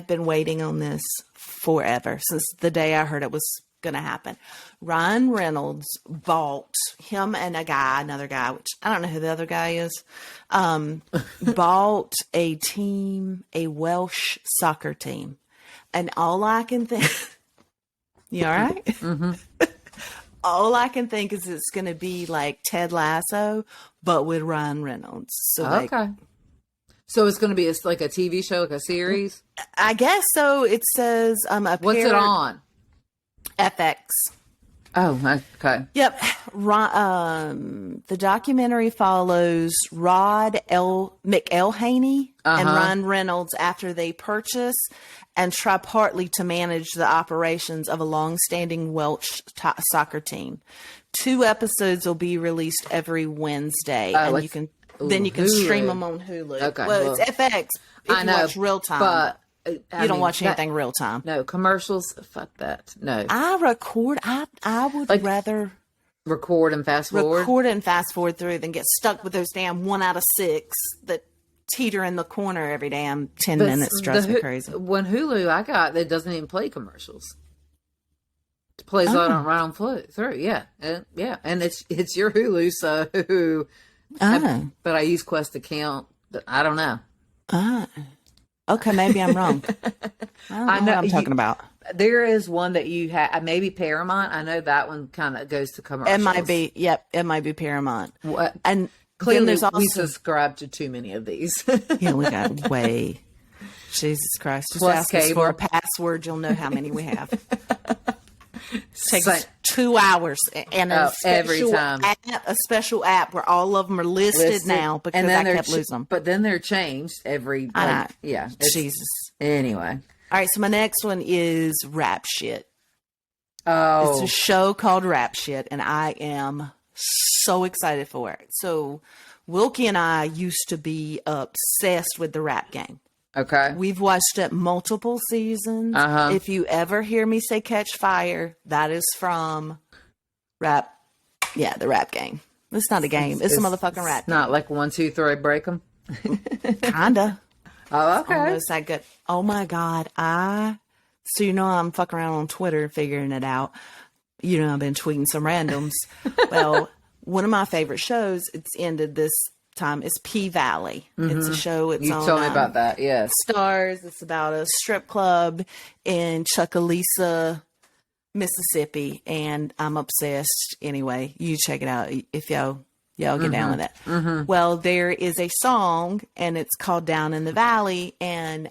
been waiting on this forever, since the day I heard it was going to happen. Ryan Reynolds bought him and another guy, which I don't know who the other guy is, bought a Welsh soccer team. And all I can think, you all right? Mm-hmm. All I can think is it's going to be like Ted Lasso, but with Ryan Reynolds. So okay. So it's going to be like a TV show, like a series? I guess so. It says what's it on? FX. Oh, okay. Yep. The documentary follows Rod McElhaney and Ryan Reynolds after they purchase and try partly to manage the operations of a long-standing Welsh soccer team. 2 episodes will be released every Wednesday, and you can stream them on Hulu. Okay, well, it's FX. If you watch real time, but you don't watch anything real time. No commercials. Fuck that. No. I would rather record and fast forward through than get stuck with those damn 1 out of 6 that teeter in the corner every damn 10 minutes. Drives me crazy. When Hulu I got, it doesn't even play commercials. It plays right on through. Yeah, and it's your Hulu, so. But I use Quest account. I don't know. Okay, maybe I'm wrong. I know what I'm talking about. There is one that you have, maybe Paramount. I know that one kind of goes to commercials. It might be. Yep, it might be Paramount. What? And clearly, there's also, we subscribe to too many of these. Yeah, we got way. Jesus Christ! Just Plus ask cable. us for a password. You'll know how many we have. Takes 2 hours and a special app where all of them are listed now because I kept losing them. But then they're changed every. Jesus. Anyway. All right, so my next one is Rap Shit. Oh. It's a show called Rap Shit, and I am so excited for it. So Wilkie and I used to be obsessed with the Rap Game. Okay. We've watched it multiple seasons. If you ever hear me say Catch Fire, that is from the Rap Game. It's not a game. It's a motherfucking rap game. Not like 1, 2, 3, break them. Kinda. Oh, okay. Almost that good. Oh my God. So I'm fucking around on Twitter figuring it out. I've been tweeting some randoms. Well, one of my favorite shows, it's ended this time, is P-Valley. It's a show. You told me about that, yes. Stars. It's about a strip club in Chucalissa, Mississippi, and I'm obsessed. Anyway, you check it out if y'all get down with it. Well, there is a song, and it's called Down in the Valley, and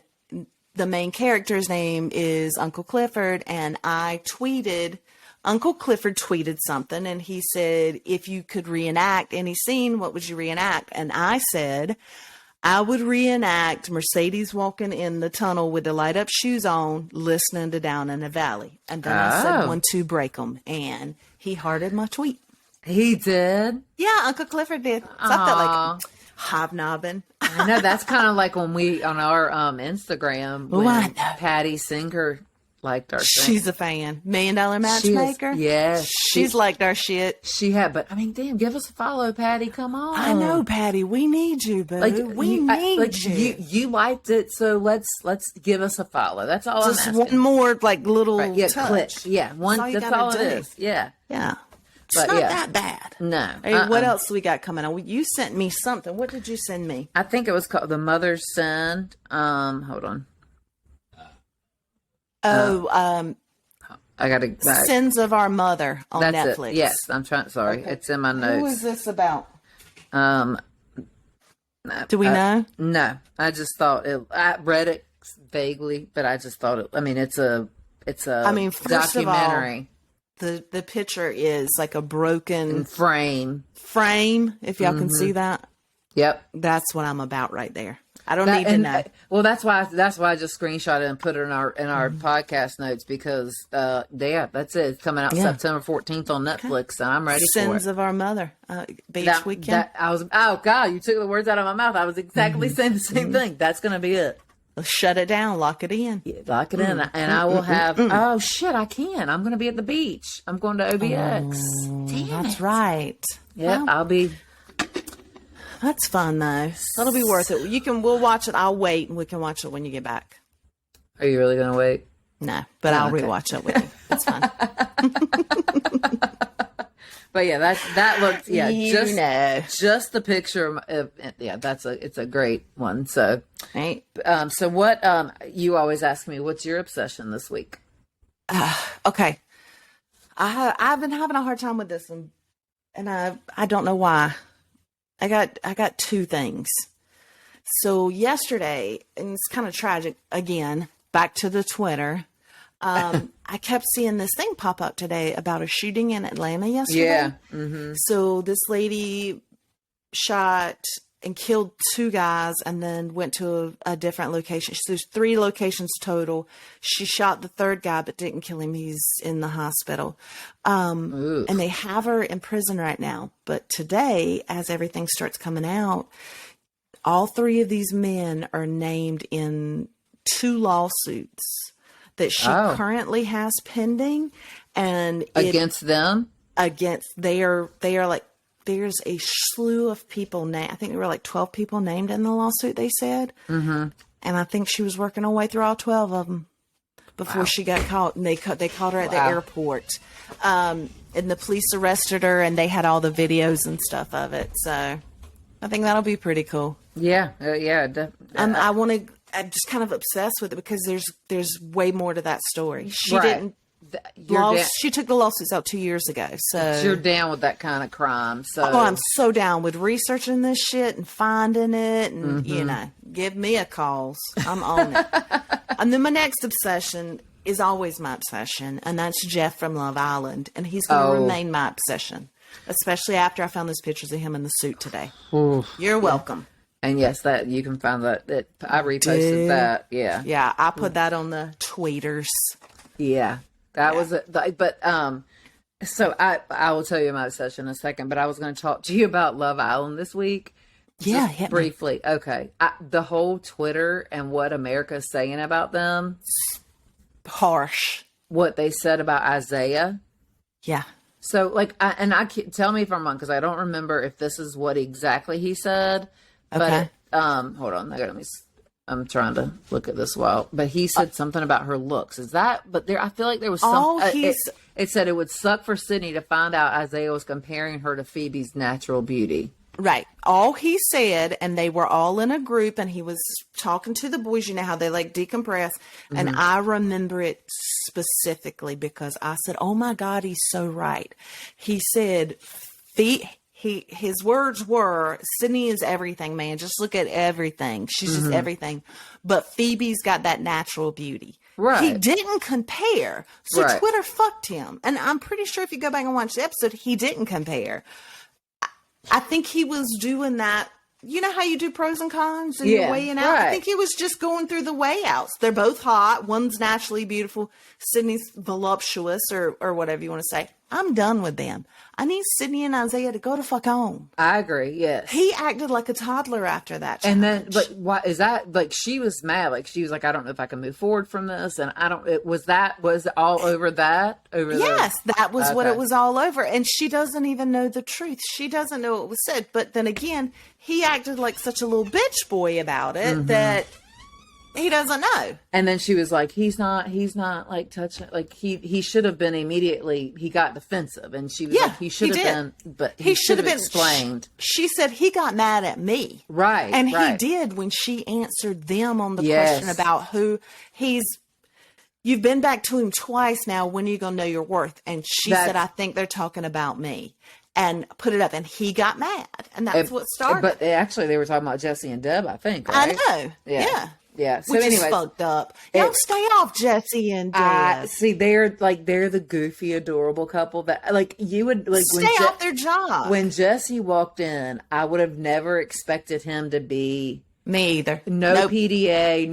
the main character's name is Uncle Clifford, and I tweeted Uncle Clifford tweeted something, and he said, if you could reenact any scene, what would you reenact? And I said, I would reenact Mercedes walking in the tunnel with the light up shoes on, listening to Down in the Valley. And then I said, 1, 2, break 'em. And he hearted my tweet. He did? Yeah, Uncle Clifford did. So I felt like hobnobbing. I know, that's kind of like when we, on our Instagram, when Patty Singer liked our thing. She's a fan. $1 Million Matchmaker? Yes. She's liked our shit. She had, but I mean, damn, give us a follow, Patty. Come on. I know, Patty. We need you, boo. We need you. You liked it, so let's give us a follow. That's all Just I'm asking. one more, like, little touch. Click. Yeah, one. That's all it is. Yeah. Yeah. It's not that bad. No. Hey, what else we got coming on? You sent me something. What did you send me? I think it was called The Mother's Sin. Hold on. I got to. Sins of Our Mother on Netflix. It. Yes, I'm trying. Sorry, okay. It's in my notes. Who is this about? Do we know? No, I just thought it. I read it vaguely, but I just thought it. I mean, it's a. I mean, first documentary. Of all, the picture is like a broken frame. If y'all can see that. Yep, that's what I'm about right there. I don't need to know. Well, that's why I just screenshot it and put it in our podcast notes because that's it. It's coming out September 14th on Netflix, and I'm ready for it. Sins of Our Mother, beach weekend. Oh God, you took the words out of my mouth. I was exactly saying the same thing. That's gonna be it. Shut it down, lock it in. Yeah, lock it in, and I will have. Oh shit, I can. I'm gonna be at the beach. I'm going to OBX. Damn, that's right. Yeah, I'll be. That's fun though. That'll be worth it. We'll watch it. I'll wait and we can watch it when you get back. Are you really going to wait? No, but I'll rewatch it with you. It's fun. But yeah, that looks, just the picture of, it's a great one. So, right. So what, you always ask me, what's your obsession this week? Okay. I've been having a hard time with this one, and I don't know why. I got two things. So yesterday, and it's kind of tragic again, back to the Twitter. I kept seeing this thing pop up today about a shooting in Atlanta yesterday. Yeah. Mm-hmm. So this lady shot and killed 2 guys and then went to a different location. So there's 3 locations total. She shot the 3rd guy, but didn't kill him. He's in the hospital. And they have her in prison right now. But today, as everything starts coming out, all 3 of these men are named in 2 lawsuits that she currently has pending. And against them? They are like, there's a slew of people I think there were like 12 people named in the lawsuit, they said. Mm-hmm. And I think she was working her way through all 12 of them before she got caught. And they caught her at the airport. And the police arrested her, and they had all the videos and stuff of it. So I think that'll be pretty cool. Yeah. I'm just kind of obsessed with it because there's way more to that story. She didn't. She took the lawsuits out 2 years ago. So you're down with that kind of crime. So I'm so down with researching this shit and finding it, and give me a call. I'm on it. And then my next obsession is always my obsession, and that's Jeff from Love Island, and he's going to remain my obsession, especially after I found those pictures of him in the suit today. You're welcome. And yes, that you can find that I reposted that. Yeah. Yeah, I put that on the tweeters. Yeah. That was it. But so I will tell you my obsession in a second, but I was going to talk to you about Love Island this week. Yeah, briefly. Okay. The whole Twitter and what America's saying about them. Harsh. What they said about Isaiah. Yeah. So like, I can't, tell me if I'm wrong, because I don't remember if this is what exactly he said. Okay. But hold on. I'm trying to look at this but he said something about her looks. Is that? But I feel like there was some. It said it would suck for Sydney to find out Isaiah was comparing her to Phoebe's natural beauty. Right. All he said, and they were all in a group, and he was talking to the boys. You know how they like decompress. Mm-hmm. And I remember it specifically because I said, "Oh my God, he's so right." He said, his words were, Sydney is everything, man. Just look at everything. She's just everything. But Phoebe's got that natural beauty. Right. He didn't compare. So Right. Twitter fucked him. And I'm pretty sure if you go back and watch the episode, he didn't compare. I think he was doing that. You know how you do pros and cons and you're weighing out? Right. I think he was just going through the weigh outs. They're both hot. One's naturally beautiful. Sydney's voluptuous or whatever you want to say. I'm done with them. I need Sydney and Isaiah to go to fuck home. I agree. Yes. He acted like a toddler after that challenge. And then, but why is that? Like, she was mad. Like, she was like, I don't know if I can move forward from this. And I don't, was it all over that? Yes, that was what it was all over. And she doesn't even know the truth. She doesn't know what was said. But then again, he acted like such a little bitch boy about it that he doesn't know. And then she was like, he's not like touching, like he should have been immediately, he got defensive. And she was like, he should have been, but he should have been explained. She said he got mad at me. Right. And he did when she answered them on the question about who you've been back to him twice now. When are you going to know your worth? And she said, I think they're talking about me. And put it up, and he got mad. And that's what started. But actually, they were talking about Jesse and Deb, I think, right? I know. Yeah. So which anyways, is fucked up. Y'all stay off Jesse and Deb. See, they're the goofy, adorable couple that, like, you would, like, stay off their job. When Jesse walked in, I would have never expected him to be... Me either. No PDA,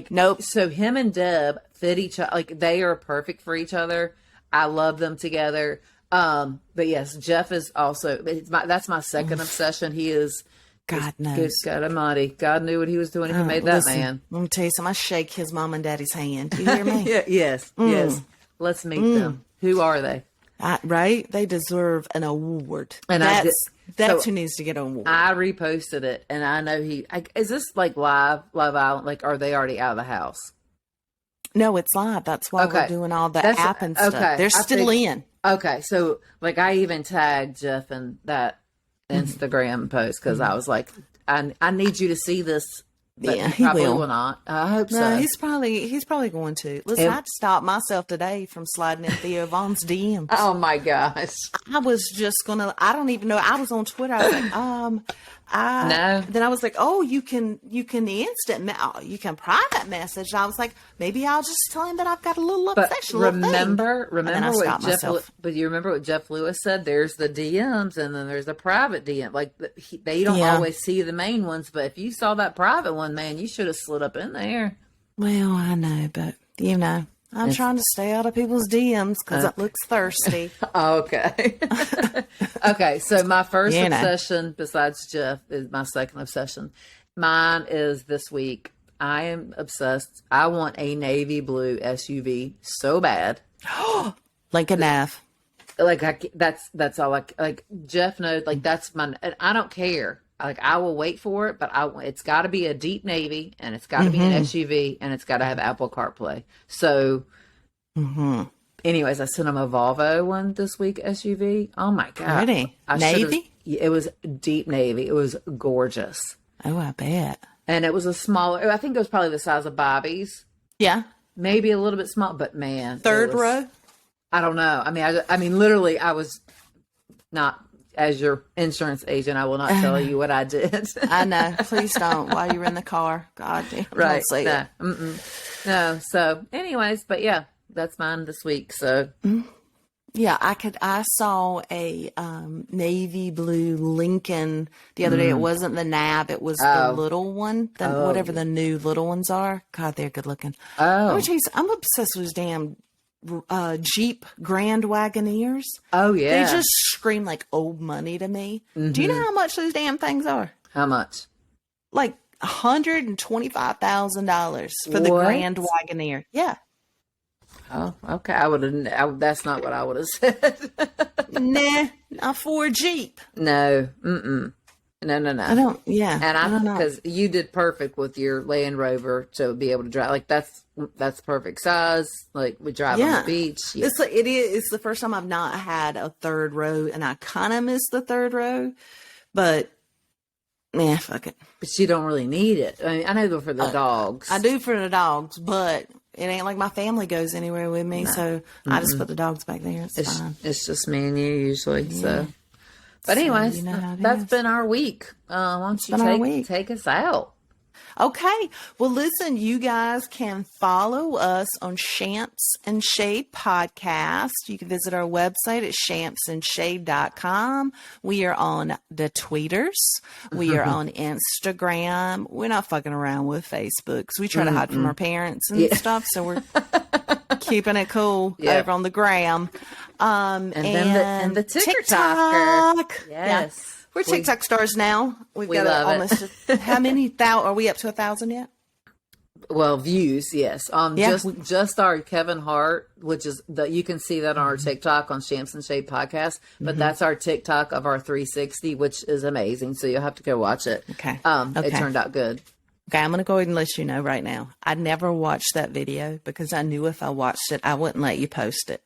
nope. So him and Deb fit each other. Like, they are perfect for each other. I love them together. But yes, Jeff is also, that's my second obsession. He is, God knows. God almighty. God knew what he was doing. He made that man. Let me tell you something. I shake his mom and daddy's hand. You hear me? Yes. Let's meet them. Who are they? Right? They deserve an award. And that's who needs to get an award. I reposted it, and I know is this like live Island? Like, are they already out of the house? No, it's live. That's why we're doing all the app and stuff. They're still in. Okay, so like I even tagged Jeff in that Instagram post because I was like, I need you to see this. But he probably will not. I hope so. He's probably going to. Listen, I had to stop myself today from sliding in Theo Vaughn's DMs. Oh my gosh! I was just gonna. I don't even know. I was on Twitter. I was like, no. Then I was like, oh, you can instant, you can private message. And I was like, maybe I'll just tell him that I've got a little obsession. Remember what Jeff? But you remember what Jeff Lewis said? There's the DMs, and then there's the private DM. Like they don't always see the main ones, but if you saw that private one, man, you should have slid up in there. Well, I know, but I'm trying to stay out of people's DMs because it looks thirsty. Okay. Okay, so my first obsession, besides Jeff, is my second obsession. Mine is this week. I am obsessed. I want a navy blue SUV so bad. Lincoln Ave. Like that's all. Like Jeff knows. Like that's my. And I don't care. Like I will wait for it, but it's got to be a deep navy, and it's got to be an SUV, and it's got to have Apple CarPlay. So, anyways, I sent him a Volvo one this week SUV. Oh my god, really? Navy? It was deep navy. It was gorgeous. Oh, I bet. And it was a smaller. I think it was probably the size of Bobby's. Yeah, maybe a little bit small, but man, third row. I don't know. I mean, literally, I was not. As your insurance agent, I will not tell you what I did. I know. Please don't while you're in the car. God damn. Right. Don't say it. No. So anyways, but yeah, that's mine this week. So yeah, I saw a navy blue Lincoln the other day. It wasn't the nav. It was the little one, whatever the new little ones are. God, they're good looking. I'm obsessed with these damn Jeep Grand Wagoneers. Oh yeah, they just scream like old money to me. Do you know how much those damn things are? How much? Like $125,000 for the Grand Wagoneer. Yeah. Oh, okay. I would have. That's not what I would have said. Nah, not for a Jeep. No. No. I don't. Yeah, and I think because you did perfect with your Land Rover to be able to drive. Like that's perfect size. Like we drive on the beach. Yeah. It's the first time I've not had a third row, and I kind of miss the third row, but man, fuck it. But you don't really need it. I mean, I know for the dogs. I do for the dogs, but it ain't like my family goes anywhere with me, so I just put the dogs back there. It's fine. It's just me and you usually. Yeah. So. But anyways, that's been our week. Why don't you take us out? Okay. Well, listen, you guys can follow us on Shamps and Shade Podcast. You can visit our website at shampsandshade.com. We are on the tweeters. We are on Instagram. We're not fucking around with Facebook because we try to hide from our parents and stuff. So we're keeping it cool over on the gram. And then the TikTok. Yes. Yeah. We're TikTok stars now. We've got almost how many are we up to 1,000 yet? Well, views, yes. Just our Kevin Hart, which is you can see that on our TikTok on Shamps and Shade Podcast, but that's our TikTok of our 360, which is amazing. So you'll have to go watch it. Okay. It turned out good. Okay, I'm going to go ahead and let you know right now. I never watched that video because I knew if I watched it, I wouldn't let you post it.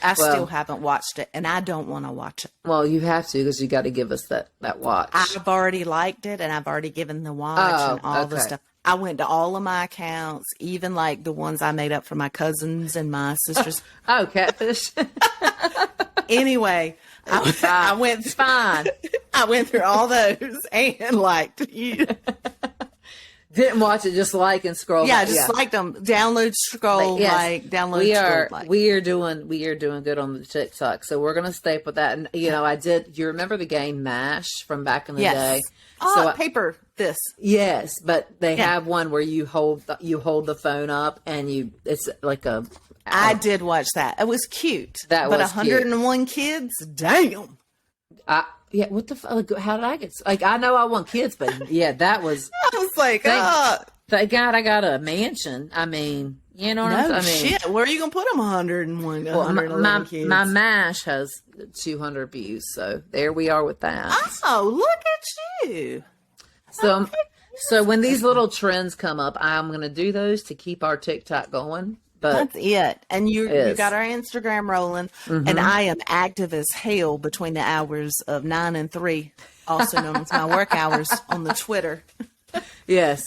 I still haven't watched it, and I don't want to watch it. Well, you have to because you got to give us that watch. I've already liked it, and I've already given the watch and all the stuff. I went to all of my accounts, even like the ones I made up for my cousins and my sisters. Catfish. Anyway, I went. It's fine. I went through all those and liked you. Didn't watch it, just like and scroll. Yeah, just like them. Download, scroll, download. We are doing good on the TikTok, so we're gonna stay with that. And I did. You remember the game MASH from back in the day? Oh, so paper. This. Yes, but they have one where you hold the phone up and it's like a. I did watch that. It was cute. But 101 kids. Damn. Yeah, what the fuck? How did I get? Like, I know I want kids, but yeah, that was. I was like, thank God I got a mansion. I mean, you know what I'm saying? Shit. Where are you gonna put them? 101, 111 kids. My MASH has 200 views, so there we are with that. Oh, look at you! So when these little trends come up, I'm gonna do those to keep our TikTok going. But that's it. And you got our Instagram rolling, and I am active as hell between the hours of 9 and 3, also known as my work hours on the Twitter. Yes.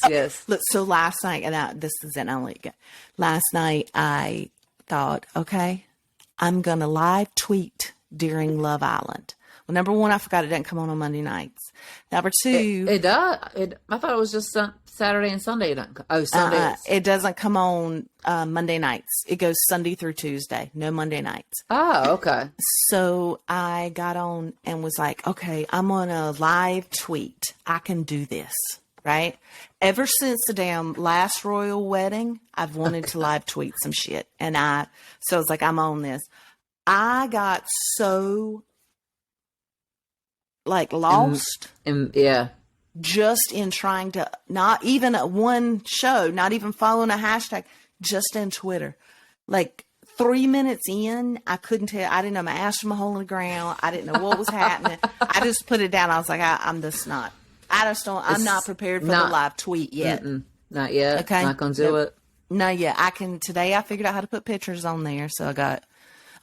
Look, so last night, and this is it, I'll let you go. Last night, I thought, okay, I'm going to live tweet during Love Island. Well, number one, I forgot it doesn't come on Monday nights. Number two, it does. I thought it was just Saturday and Sunday. It doesn't. Oh, Sunday. It doesn't come on Monday nights. It goes Sunday through Tuesday. No Monday nights. Oh, okay. So I got on and was like, okay, I'm on a live tweet. I can do this, right? Ever since the damn last royal wedding, I've wanted to live tweet some shit, and I was like, I'm on this. I got so lost. Just in trying to, not even at one show, not even following a hashtag, just in Twitter. Like 3 minutes in, I couldn't tell. I didn't know my ass from a hole in the ground. I didn't know what was happening. I just put it down. I was like, I'm not prepared for the live tweet yet. Not yet. Okay. Not going to do it. Not yet. Today I figured out how to put pictures on there. So I got,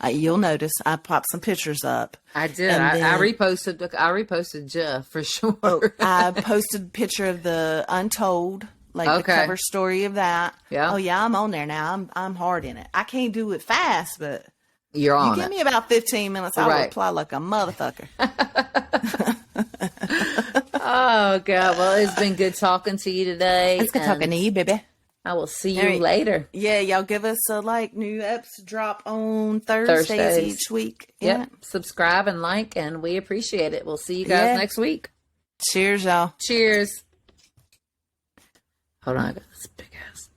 you'll notice I popped some pictures up. I did. I reposted Jeff for sure. I posted a picture of the Untold, the cover story of that. Yeah. Oh yeah, I'm on there now. I'm hard in it. I can't do it fast, but you're on. You give me about 15 minutes, I'll reply like a motherfucker. Oh God! Well, it's been good talking to you today. It's good talking to you, baby. I will see you later. Yeah, y'all give us new eps drop on Thursdays each week. Yeah. Yep. Subscribe and like, and we appreciate it. We'll see you guys next week. Cheers, y'all. Cheers. Hold on, I got this big ass.